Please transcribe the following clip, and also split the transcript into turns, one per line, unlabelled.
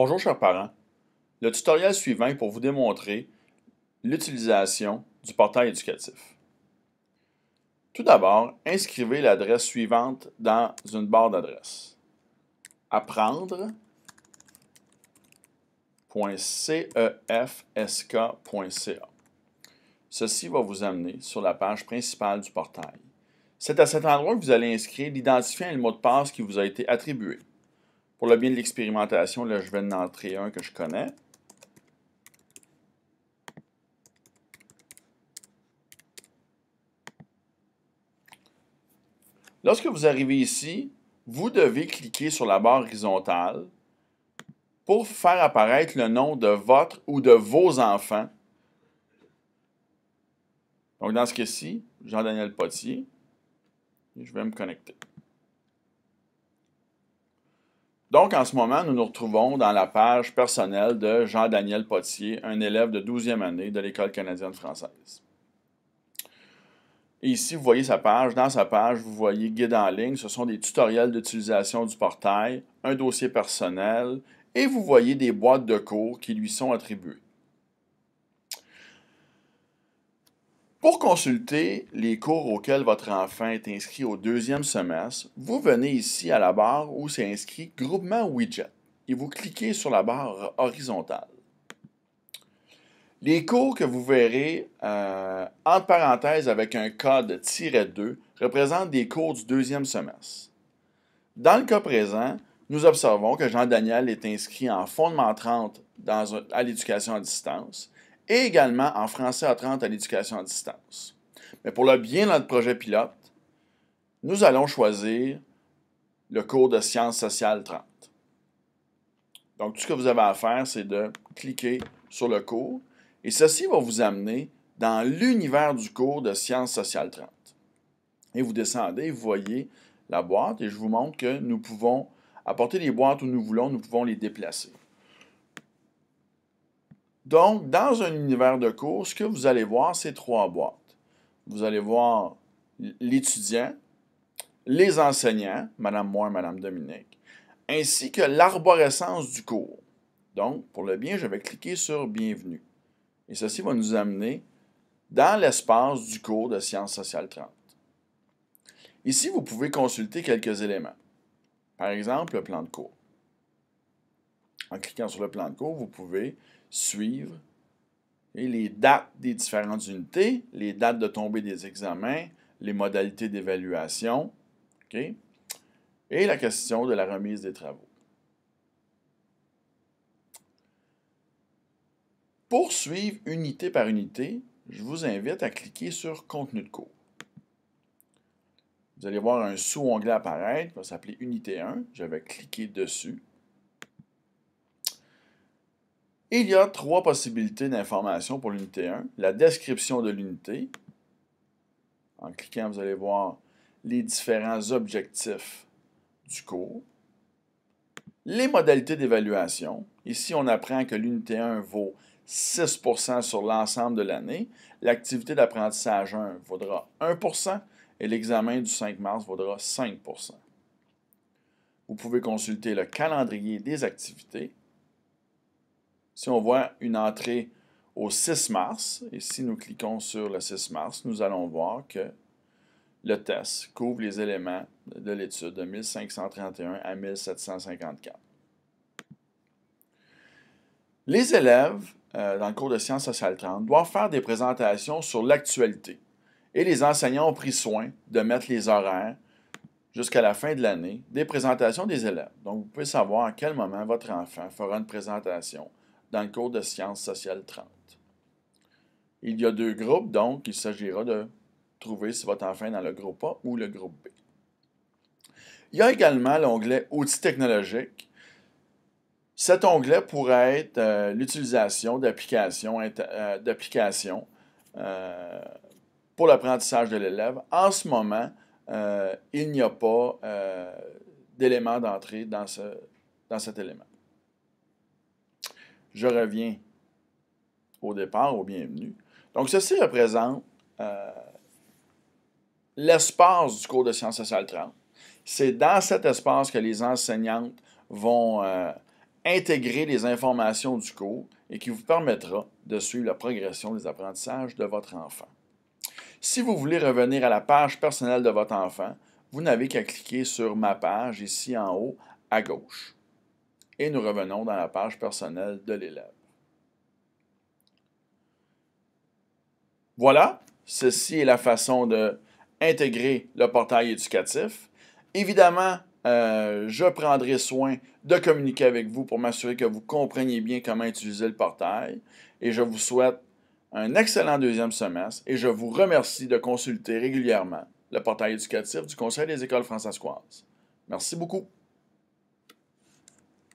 Bonjour chers parents, le tutoriel suivant est pour vous démontrer l'utilisation du portail éducatif. Tout d'abord, inscrivez l'adresse suivante dans une barre d'adresse. apprendre.cefsk.ca. Ceci va vous amener sur la page principale du portail. C'est à cet endroit que vous allez inscrire l'identifiant et le mot de passe qui vous a été attribué. Pour le bien de l'expérimentation, là, je vais en entrer un que je connais. Lorsque vous arrivez ici, vous devez cliquer sur la barre horizontale pour faire apparaître le nom de votre ou de vos enfants. Donc, dans ce cas-ci, Jean-Daniel Potier, je vais me connecter. Donc, en ce moment, nous nous retrouvons dans la page personnelle de Jean-Daniel Potier, un élève de 12e année de l'École canadienne française. Et ici, vous voyez sa page. Dans sa page, vous voyez guide en ligne. Ce sont des tutoriels d'utilisation du portail, un dossier personnel, et vous voyez des boîtes de cours qui lui sont attribuées. Pour consulter les cours auxquels votre enfant est inscrit au deuxième semestre, vous venez ici à la barre où c'est inscrit Groupement Widget et vous cliquez sur la barre horizontale. Les cours que vous verrez entre parenthèses avec un code -2 représentent des cours du deuxième semestre. Dans le cas présent, nous observons que Jean-Daniel est inscrit en Fondement 30 à l'éducation à distance et également en Français A30 à l'éducation à distance. Mais pour le bien de notre projet pilote, nous allons choisir le cours de Sciences sociales 30. Donc, tout ce que vous avez à faire, c'est de cliquer sur le cours et ceci va vous amener dans l'univers du cours de Sciences sociales 30. Et vous descendez, vous voyez la boîte et je vous montre que nous pouvons apporter les boîtes où nous voulons, nous pouvons les déplacer. Donc, dans un univers de cours, ce que vous allez voir, c'est 3 boîtes. Vous allez voir l'étudiant, les enseignants, Madame Moore, Madame Dominique, ainsi que l'arborescence du cours. Donc, pour le bien, je vais cliquer sur Bienvenue. Et ceci va nous amener dans l'espace du cours de Sciences sociales 30. Ici, vous pouvez consulter quelques éléments. Par exemple, le plan de cours. En cliquant sur le plan de cours, vous pouvez suivre les dates des différentes unités, les dates de tombée des examens, les modalités d'évaluation, et la question de la remise des travaux. Pour suivre unité par unité, je vous invite à cliquer sur Contenu de cours. Vous allez voir un sous-onglet apparaître, qui va s'appeler Unité 1. Je vais cliquer dessus. Il y a 3 possibilités d'information pour l'unité 1. La description de l'unité. En cliquant, vous allez voir les différents objectifs du cours. Les modalités d'évaluation. Ici, on apprend que l'unité 1 vaut 6% sur l'ensemble de l'année. L'activité d'apprentissage 1 vaudra 1% et l'examen du 5 mars vaudra 5%. Vous pouvez consulter le calendrier des activités. Si on voit une entrée au 6 mars, et si nous cliquons sur le 6 mars, nous allons voir que le test couvre les éléments de l'étude de 1531 à 1754. Les élèves, dans le cours de Sciences sociales 30, doivent faire des présentations sur l'actualité. Et les enseignants ont pris soin de mettre les horaires jusqu'à la fin de l'année des présentations des élèves. Donc, vous pouvez savoir à quel moment votre enfant fera une présentation dans le cours de Sciences sociales 30. Il y a 2 groupes, donc il s'agira de trouver si votre enfant est dans le groupe A ou le groupe B. Il y a également l'onglet « Outils technologiques ». Cet onglet pourrait être l'utilisation d'applications pour l'apprentissage de l'élève. En ce moment, il n'y a pas d'élément d'entrée dans cet élément. Je reviens au départ, au bienvenue. Donc, ceci représente l'espace du cours de Sciences sociales 30. C'est dans cet espace que les enseignantes vont intégrer les informations du cours et qui vous permettra de suivre la progression des apprentissages de votre enfant. Si vous voulez revenir à la page personnelle de votre enfant, vous n'avez qu'à cliquer sur Ma page ici en haut à gauche. Et nous revenons dans la page personnelle de l'élève. Voilà, ceci est la façon d'intégrer le portail éducatif. Évidemment, je prendrai soin de communiquer avec vous pour m'assurer que vous compreniez bien comment utiliser le portail. Et je vous souhaite un excellent deuxième semestre et je vous remercie de consulter régulièrement le portail éducatif du Conseil des écoles françaisoises. Merci beaucoup.